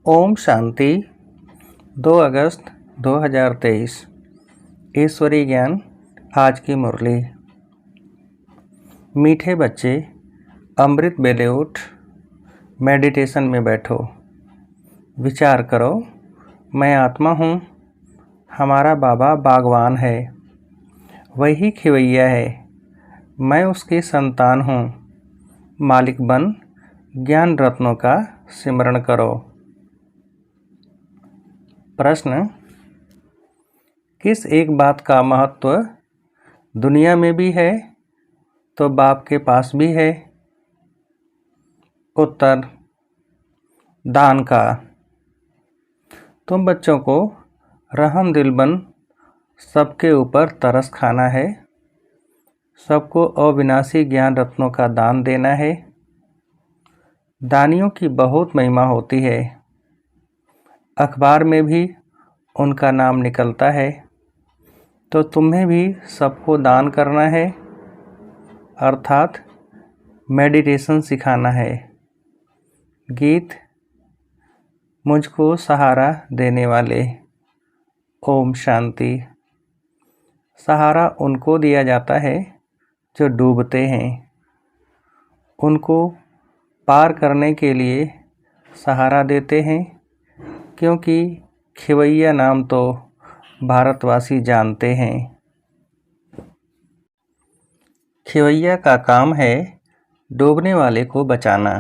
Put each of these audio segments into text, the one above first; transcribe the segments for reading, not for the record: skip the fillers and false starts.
ओम शांति। 2 अगस्त 2023। ईश्वरीय ज्ञान आज की मुरली। मीठे बच्चे, अमृत बेले उठ, मेडिटेशन में बैठो। विचार करो, मैं आत्मा हूँ, हमारा बाबा बागवान है, वही खिवैया है, मैं उसकी संतान हूँ। मालिक बन ज्ञान रत्नों का सिमरण करो। प्रश्न: किस एक बात का महत्व दुनिया में भी है तो बाप के पास भी है? उत्तर: दान का। तुम बच्चों को रहम दिल बन सबके ऊपर तरस खाना है, सबको अविनाशी ज्ञान रत्नों का दान देना है। दानियों की बहुत महिमा होती है, अखबार में भी उनका नाम निकलता है, तो तुम्हें भी सबको दान करना है, अर्थात मेडिटेशन सिखाना है। गीत: मुझको सहारा देने वाले। ओम शांति। सहारा उनको दिया जाता है जो डूबते हैं, उनको पार करने के लिए सहारा देते हैं, क्योंकि खिवैया नाम तो भारतवासी जानते हैं। खिवैया का काम है डूबने वाले को बचाना।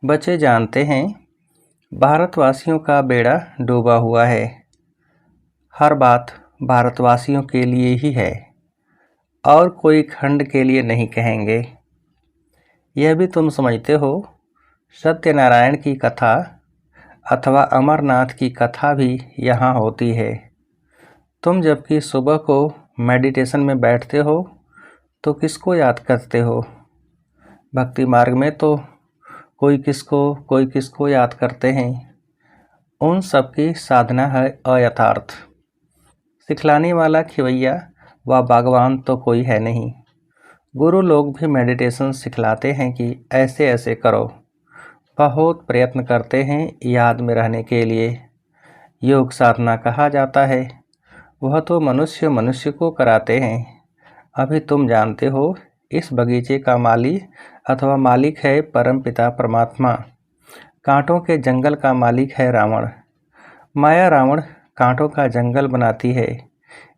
बच्चे जानते हैं भारतवासियों का बेड़ा डूबा हुआ है, हर बात भारतवासियों के लिए ही है और कोई खंड के लिए नहीं कहेंगे। यह भी तुम समझते हो, सत्यनारायण की कथा अथवा अमरनाथ की कथा भी यहाँ होती है। तुम जबकि सुबह को मेडिटेशन में बैठते हो तो किसको याद करते हो? भक्ति मार्ग में तो कोई किसको याद करते हैं। उन सबकी साधना है अयथार्थ। सिखलाने वाला खिवैया व बागवान तो कोई है नहीं। गुरु लोग भी मेडिटेशन सिखलाते हैं कि ऐसे ऐसे करो, बहुत प्रयत्न करते हैं याद में रहने के लिए। योग साधना कहा जाता है, वह तो मनुष्य को कराते हैं। अभी तुम जानते हो, इस बगीचे का माली अथवा मालिक है परमपिता परमात्मा। कांटों के जंगल का मालिक है रावण। माया रावण कांटों का जंगल बनाती है।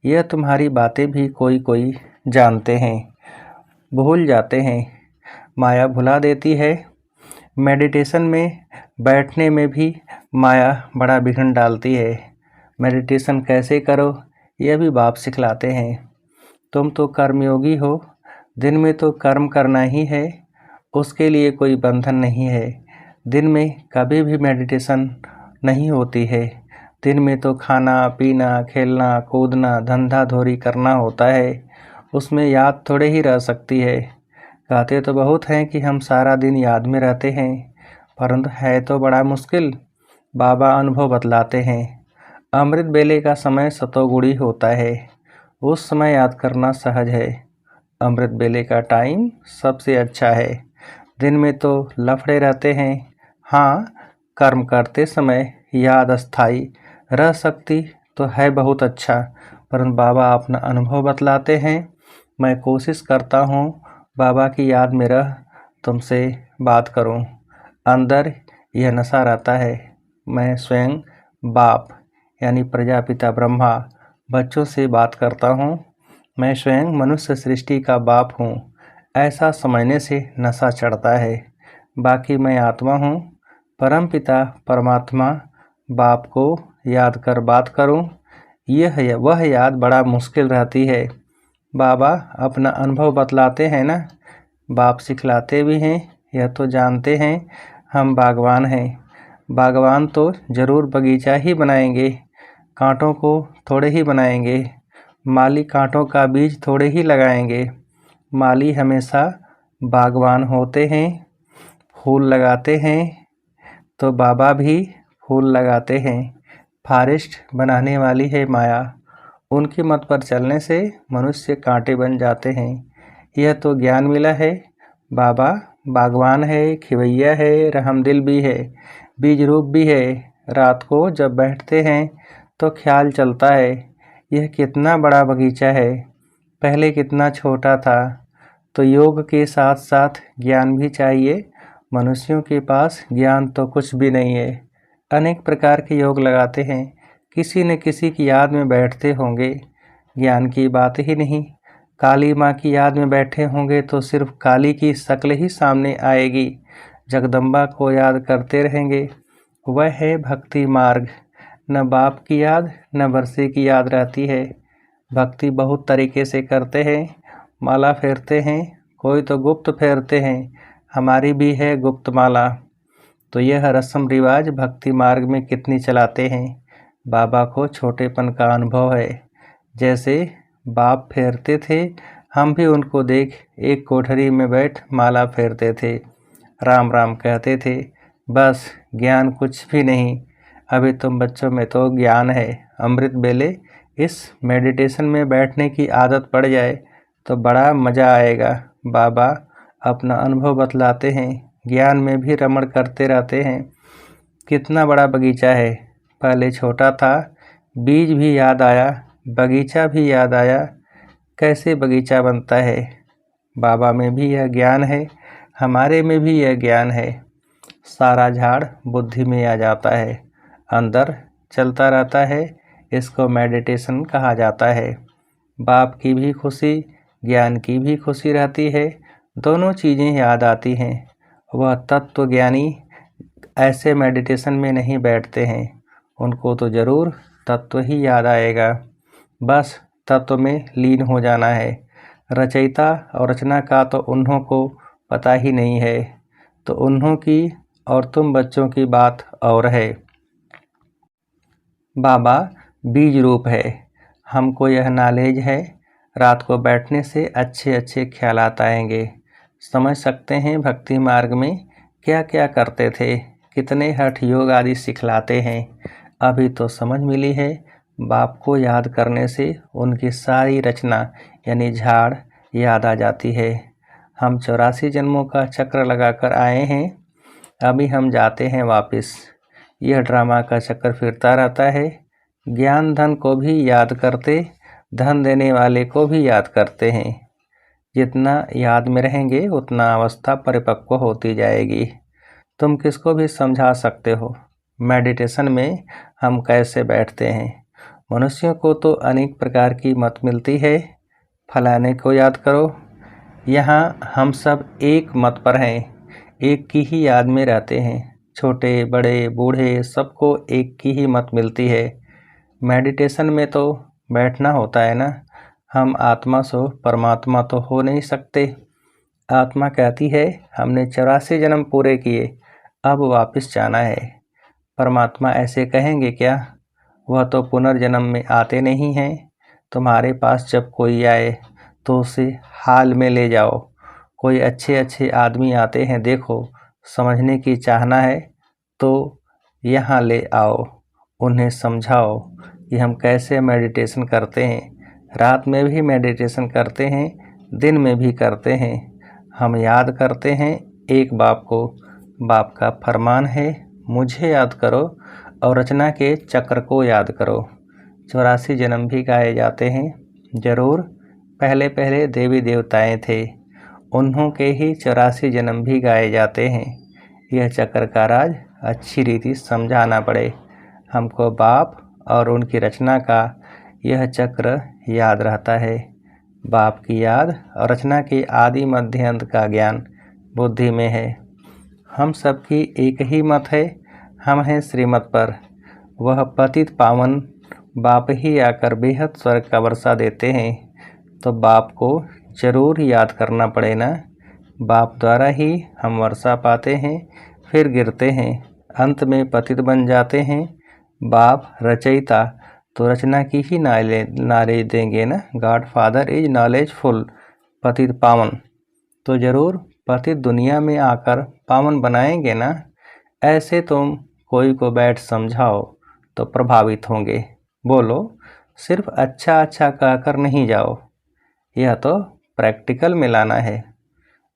यह तुम्हारी बातें भी कोई जानते हैं, भूल जाते हैं। माया भुला देती है। मेडिटेशन में बैठने में भी माया बड़ा विघ्न डालती है। मेडिटेशन कैसे करो, यह भी बाप सिखलाते हैं। तुम तो कर्मयोगी हो, दिन में तो कर्म करना ही है, उसके लिए कोई बंधन नहीं है। दिन में कभी भी मेडिटेशन नहीं होती है। दिन में तो खाना पीना, खेलना कूदना, धंधा धोरी करना होता है, उसमें याद थोड़े ही रह सकती है। कहते तो बहुत हैं कि हम सारा दिन याद में रहते हैं, परंतु है तो बड़ा मुश्किल। बाबा अनुभव बतलाते हैं, अमृत बेले का समय सतोगुणी होता है, उस समय याद करना सहज है। अमृत बेले का टाइम सबसे अच्छा है। दिन में तो लफड़े रहते हैं। हाँ, कर्म करते समय याद अस्थाई रह सकती तो है बहुत अच्छा, परंतु बाबा अपना अनुभव बतलाते हैं। मैं कोशिश करता हूँ बाबा की याद में रह तुमसे बात करूँ। अंदर यह नशा रहता है, मैं स्वयं बाप यानी प्रजापिता ब्रह्मा बच्चों से बात करता हूँ, मैं स्वयं मनुष्य सृष्टि का बाप हूँ, ऐसा समझने से नशा चढ़ता है। बाकी मैं आत्मा हूँ, परमपिता परमात्मा बाप को याद कर बात करूँ, वह याद बड़ा मुश्किल रहती है। बाबा अपना अनुभव बतलाते हैं ना, बाप सिखलाते भी हैं। यह तो जानते हैं हम बागवान हैं। बागवान तो ज़रूर बगीचा ही बनाएंगे, कांटों को थोड़े ही बनाएंगे। माली कांटों का बीज थोड़े ही लगाएंगे। माली हमेशा बागवान होते हैं, फूल लगाते हैं, तो बाबा भी फूल लगाते हैं। फॉरेस्ट बनाने वाली है माया, उनकी मत पर चलने से मनुष्य कांटे बन जाते हैं। यह तो ज्ञान मिला है, बाबा बागवान है, खिवैया है, रहमदिल भी है, बीज रूप भी है। रात को जब बैठते हैं तो ख्याल चलता है, यह कितना बड़ा बगीचा है, पहले कितना छोटा था। तो योग के साथ साथ ज्ञान भी चाहिए। मनुष्यों के पास ज्ञान तो कुछ भी नहीं है। अनेक प्रकार के योग लगाते हैं, किसी न किसी की याद में बैठते होंगे, ज्ञान की बात ही नहीं। काली माँ की याद में बैठे होंगे तो सिर्फ काली की शक्ल ही सामने आएगी। जगदम्बा को याद करते रहेंगे, वह है भक्ति मार्ग। न बाप की याद न बरसे की याद रहती है। भक्ति बहुत तरीके से करते हैं, माला फेरते हैं, कोई तो गुप्त फेरते हैं, हमारी भी है गुप्त माला। तो यह रस्म रिवाज भक्ति मार्ग में कितनी चलाते हैं। बाबा को छोटेपन का अनुभव है, जैसे बाप फेरते थे, हम भी उनको देख एक कोठरी में बैठ माला फेरते थे, राम राम कहते थे। बस ज्ञान कुछ भी नहीं। अभी तुम बच्चों में तो ज्ञान है। अमृत बेले इस मेडिटेशन में बैठने की आदत पड़ जाए तो बड़ा मज़ा आएगा। बाबा अपना अनुभव बतलाते हैं, ज्ञान में भी रमण करते रहते हैं। कितना बड़ा बगीचा है, पहले छोटा था, बीज भी याद आया, बगीचा भी याद आया, कैसे बगीचा बनता है। बाबा में भी यह ज्ञान है, हमारे में भी यह ज्ञान है। सारा झाड़ बुद्धि में आ जाता है, अंदर चलता रहता है, इसको मेडिटेशन कहा जाता है। बाप की भी खुशी, ज्ञान की भी खुशी रहती है, दोनों चीज़ें याद आती हैं। वह तत्वज्ञानी ऐसे मेडिटेशन में नहीं बैठते हैं, उनको तो ज़रूर तत्व ही याद आएगा। बस तत्व में लीन हो जाना है। रचयिता और रचना का तो उन्हों को पता ही नहीं है, तो उन्हों की और तुम बच्चों की बात और है। बाबा बीज रूप है, हमको यह नॉलेज है, रात को बैठने से अच्छे अच्छे ख्यालात आएंगे। समझ सकते हैं भक्ति मार्ग में क्या क्या करते थे, कितने हठ योग आदि सिखलाते हैं। अभी तो समझ मिली है, बाप को याद करने से उनकी सारी रचना यानी झाड़ याद आ जाती है। हम 84 जन्मों का चक्र लगाकर आए हैं, अभी हम जाते हैं वापस। यह ड्रामा का चक्कर फिरता रहता है। ज्ञान धन को भी याद करते, धन देने वाले को भी याद करते हैं। जितना याद में रहेंगे उतना अवस्था परिपक्व होती जाएगी। तुम किसको भी समझा सकते हो मेडिटेशन में हम कैसे बैठते हैं। मनुष्यों को तो अनेक प्रकार की मत मिलती है, फलाने को याद करो। यहाँ हम सब एक मत पर हैं, एक की ही याद में रहते हैं। छोटे बड़े बूढ़े सबको एक की ही मत मिलती है। मेडिटेशन में तो बैठना होता है ना। हम आत्मा सो परमात्मा तो हो नहीं सकते। आत्मा कहती है हमने 84 जन्म पूरे किए, अब वापस जाना है। परमात्मा ऐसे कहेंगे क्या? वह तो पुनर्जन्म में आते नहीं हैं। तुम्हारे पास जब कोई आए तो उसे हाल में ले जाओ। कोई अच्छे अच्छे आदमी आते हैं, देखो समझने की चाहना है तो यहाँ ले आओ, उन्हें समझाओ कि हम कैसे मेडिटेशन करते हैं। रात में भी मेडिटेशन करते हैं, दिन में भी करते हैं। हम याद करते हैं एक बाप को। बाप का फरमान है मुझे याद करो और रचना के चक्र को याद करो। 84 जन्म भी गाए जाते हैं, ज़रूर। पहले पहले देवी देवताएं थे, उन्हों के ही 84 जन्म भी गाए जाते हैं। यह चक्र का राज अच्छी रीति समझाना पड़े। हमको बाप और उनकी रचना का यह चक्र याद रहता है। बाप की याद और रचना के आदि मध्य अंत का ज्ञान बुद्धि में है। हम सबकी एक ही मत है, हम हैं श्रीमत पर। वह पतित पावन बाप ही आकर बेहद स्वर्ग का वर्षा देते हैं, तो बाप को जरूर याद करना पड़े ना। बाप द्वारा ही हम वर्षा पाते हैं, फिर गिरते हैं, अंत में पतित बन जाते हैं। बाप रचयिता तो रचना की ही नारे देंगे ना। गॉड फादर इज नॉलेजफुल, पतित पावन, तो जरूर पतित दुनिया में आकर पावन बनाएंगे ना। ऐसे तुम कोई को बैठ समझाओ तो प्रभावित होंगे। बोलो, सिर्फ अच्छा अच्छा कहकर नहीं जाओ, यह तो प्रैक्टिकल में लाना है।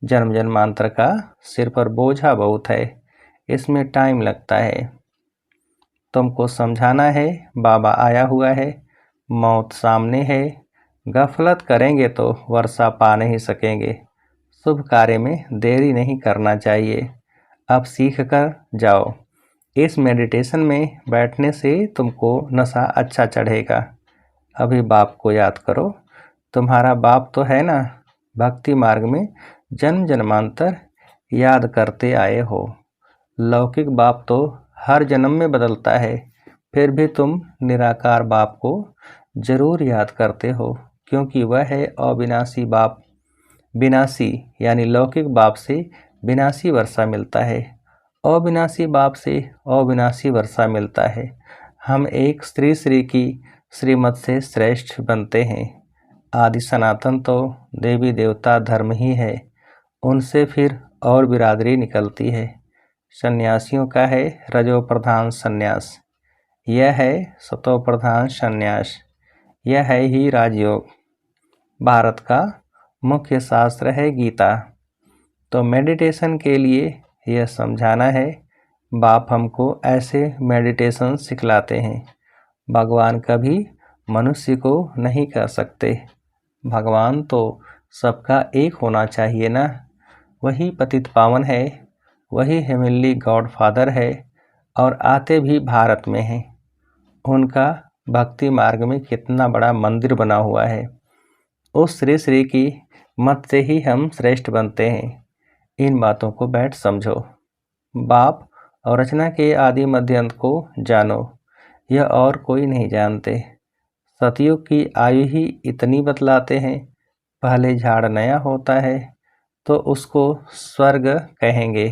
जन्म जन्मांतर का सिर पर बोझा बहुत है, इसमें टाइम लगता है। तुमको समझाना है, बाबा आया हुआ है, मौत सामने है, गफलत करेंगे तो वर्षा पा नहीं सकेंगे। शुभ कार्य में देरी नहीं करना चाहिए। अब सीख कर जाओ। इस मेडिटेशन में बैठने से तुमको नशा अच्छा चढ़ेगा। अभी बाप को याद करो, तुम्हारा बाप तो है ना। भक्ति मार्ग में जन्म जन्मांतर याद करते आए हो। लौकिक बाप तो हर जन्म में बदलता है, फिर भी तुम निराकार बाप को जरूर याद करते हो, क्योंकि वह है अविनाशी बाप। विनाशी यानी लौकिक बाप से विनाशी वर्षा मिलता है, अविनाशी बाप से अविनाशी वर्षा मिलता है। हम एक श्री श्री की श्रीमत से श्रेष्ठ बनते हैं। आदि सनातन तो देवी देवता धर्म ही है, उनसे फिर और बिरादरी निकलती है। सन्यासियों का है रजो प्रधान सन्यास, यह है सतो प्रधान सन्यास, यह है ही राजयोग। भारत का मुख्य शास्त्र है गीता। तो मेडिटेशन के लिए यह समझाना है, बाप हमको ऐसे मेडिटेशन सिखलाते हैं। भगवान कभी मनुष्य को नहीं कह सकते, भगवान तो सबका एक होना चाहिए ना। वही पतित पावन है, वही हेमनली गॉड फादर है, और आते भी भारत में हैं। उनका भक्ति मार्ग में कितना बड़ा मंदिर बना हुआ है। उस श्री श्री की मत से ही हम श्रेष्ठ बनते हैं। इन बातों को बैठ समझो। बाप और रचना के आदि मध्य अंत को जानो, यह और कोई नहीं जानते। सतयुग की आयु ही इतनी बतलाते हैं। पहले झाड़ नया होता है तो उसको स्वर्ग कहेंगे,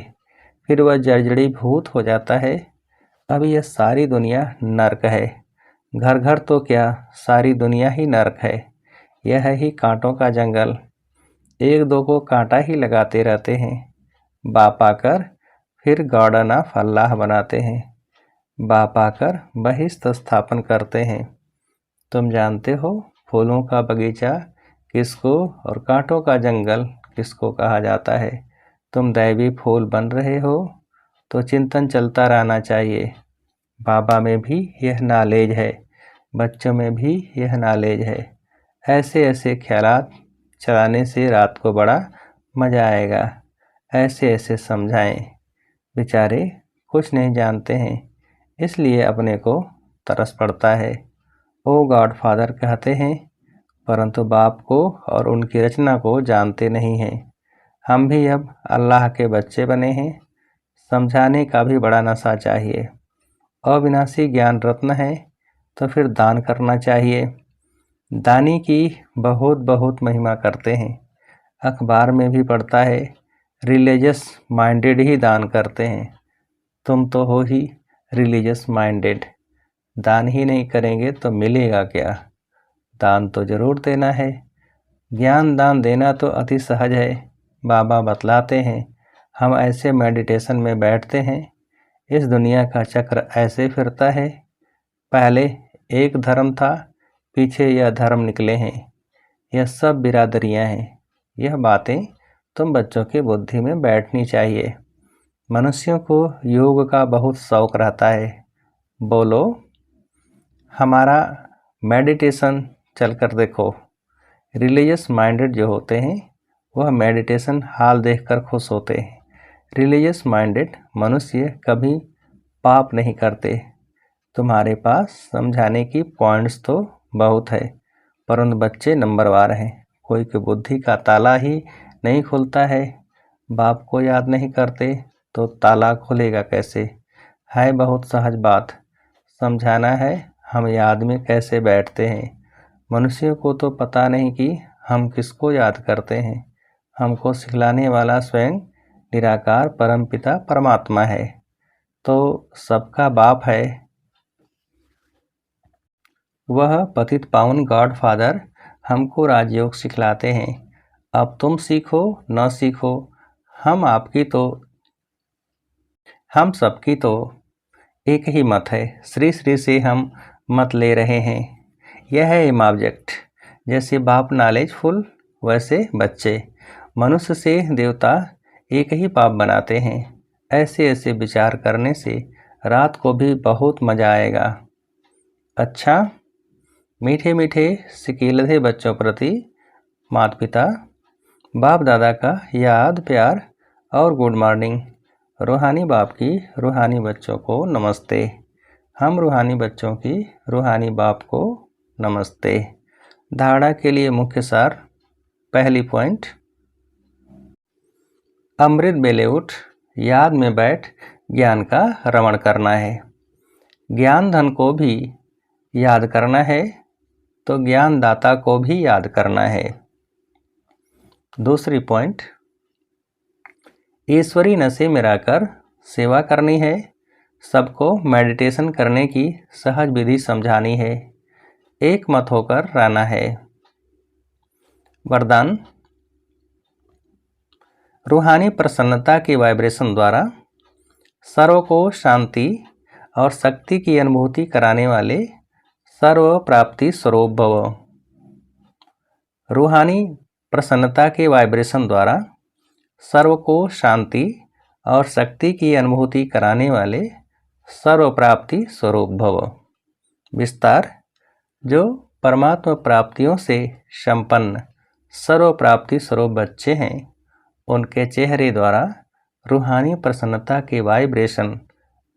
फिर वह जर्जरी भूत हो जाता है। अब यह सारी दुनिया नरक है। घर घर तो क्या, सारी दुनिया ही नरक है। यह है ही कांटों का जंगल, एक दो को कांटा ही लगाते रहते हैं। बाप आकर फिर गॉर्डन ऑफ अल्लाह बनाते हैं। बाप आकर बहिष्ठ स्थापन करते हैं। तुम जानते हो फूलों का बगीचा किसको और कांटों का जंगल किसको कहा जाता है। तुम दैवी फूल बन रहे हो तो चिंतन चलता रहना चाहिए। बाबा में भी यह नॉलेज है, बच्चों में भी यह नॉलेज है। ऐसे ऐसे ख्यालात चलाने से रात को बड़ा मज़ा आएगा। ऐसे ऐसे समझाएं। बेचारे कुछ नहीं जानते हैं, इसलिए अपने को तरस पड़ता है। ओ गॉड फादर कहते हैं, परंतु बाप को और उनकी रचना को जानते नहीं हैं। हम भी अब अल्लाह के बच्चे बने हैं। समझाने का भी बड़ा नशा चाहिए। अविनाशी ज्ञान रत्न है तो फिर दान करना चाहिए। दानी की बहुत बहुत महिमा करते हैं। अखबार में भी पढ़ता है, रिलीजियस माइंडेड ही दान करते हैं। तुम तो हो ही रिलीजियस माइंडेड। दान ही नहीं करेंगे तो मिलेगा क्या। दान तो जरूर देना है। ज्ञान दान देना तो अति सहज है। बाबा बतलाते हैं, हम ऐसे मेडिटेशन में बैठते हैं, इस दुनिया का चक्र ऐसे फिरता है। पहले एक धर्म था, पीछे यह धर्म निकले हैं। यह सब बिरादरियां हैं। यह बातें तुम बच्चों की बुद्धि में बैठनी चाहिए। मनुष्यों को योग का बहुत शौक रहता है। बोलो, हमारा मेडिटेशन चल कर देखो। रिलीजियस माइंडेड जो होते हैं वह मेडिटेशन हाल देखकर खुश होते हैं। रिलीजियस माइंडेड मनुष्य कभी पाप नहीं करते। तुम्हारे पास समझाने की पॉइंट्स तो बहुत है, परंतु बच्चे नंबरवार हैं। कोई की बुद्धि का ताला ही नहीं खुलता है। बाप को याद नहीं करते तो ताला खुलेगा कैसे। है बहुत सहज बात। समझाना है हम याद में कैसे बैठते हैं। मनुष्यों को तो पता नहीं कि हम किसको याद करते हैं। हमको सिखलाने वाला स्वयं निराकार परमपिता परमात्मा है, तो सबका बाप है। वह पतित पावन गॉड फादर हमको राजयोग सिखलाते हैं। अब तुम सीखो न सीखो, हम सबकी तो एक ही मत है। श्री श्री से हम मत ले रहे हैं। यह है एम ऑब्जेक्ट। जैसे बाप नॉलेजफुल, वैसे बच्चे। मनुष्य से देवता एक ही पाप बनाते हैं। ऐसे ऐसे विचार करने से रात को भी बहुत मज़ा आएगा। अच्छा, मीठे मीठे सिकीलधे बच्चों प्रति माता पिता बाप दादा का याद प्यार और गुड मॉर्निंग। रूहानी बाप की रूहानी बच्चों को नमस्ते। हम रूहानी बच्चों की रूहानी बाप को नमस्ते। धारणा के लिए मुख्य सार। पहली पॉइंट, अमृत बेले उठ, याद में बैठ ज्ञान का रमण करना है। ज्ञान धन को भी याद करना है तो ज्ञान दाता को भी याद करना है। दूसरी पॉइंट, ईश्वरी नशे में रहकर सेवा करनी है। सबको मेडिटेशन करने की सहज विधि समझानी है। एक मत होकर रहना है। वरदान, रूहानी प्रसन्नता के वाइब्रेशन द्वारा सर्व को शांति और शक्ति की अनुभूति कराने वाले सर्व प्राप्ति स्वरूप भव। रूहानी प्रसन्नता के वाइब्रेशन द्वारा सर्व को शांति और शक्ति की अनुभूति कराने वाले सर्व प्राप्ति स्वरूप भव। विस्तार, जो परमात्मा प्राप्तियों से संपन्न सर्व प्राप्ति स्वरूप बच्चे हैं, उनके चेहरे द्वारा रूहानी प्रसन्नता के वाइब्रेशन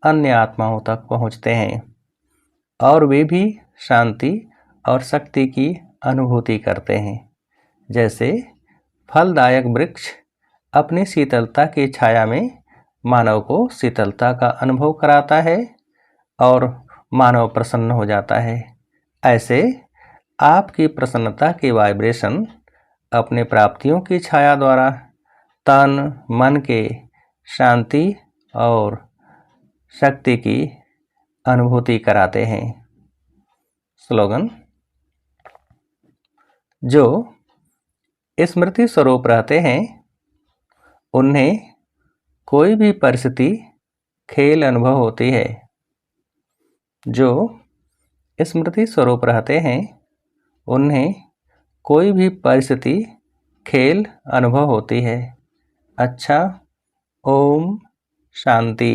अन्य आत्माओं तक पहुँचते हैं और वे भी शांति और शक्ति की अनुभूति करते हैं। जैसे फलदायक वृक्ष अपनी शीतलता की छाया में मानव को शीतलता का अनुभव कराता है और मानव प्रसन्न हो जाता है, ऐसे आपकी प्रसन्नता के वाइब्रेशन अपने प्राप्तियों की छाया द्वारा तन मन के शांति और शक्ति की अनुभूति कराते हैं। स्लोगन, जो स्मृति स्वरूप रहते हैं उन्हें कोई भी परिस्थिति खेल अनुभव होती है। जो स्मृति स्वरूप रहते हैं उन्हें कोई भी परिस्थिति खेल अनुभव होती है। अच्छा, ओम शांति।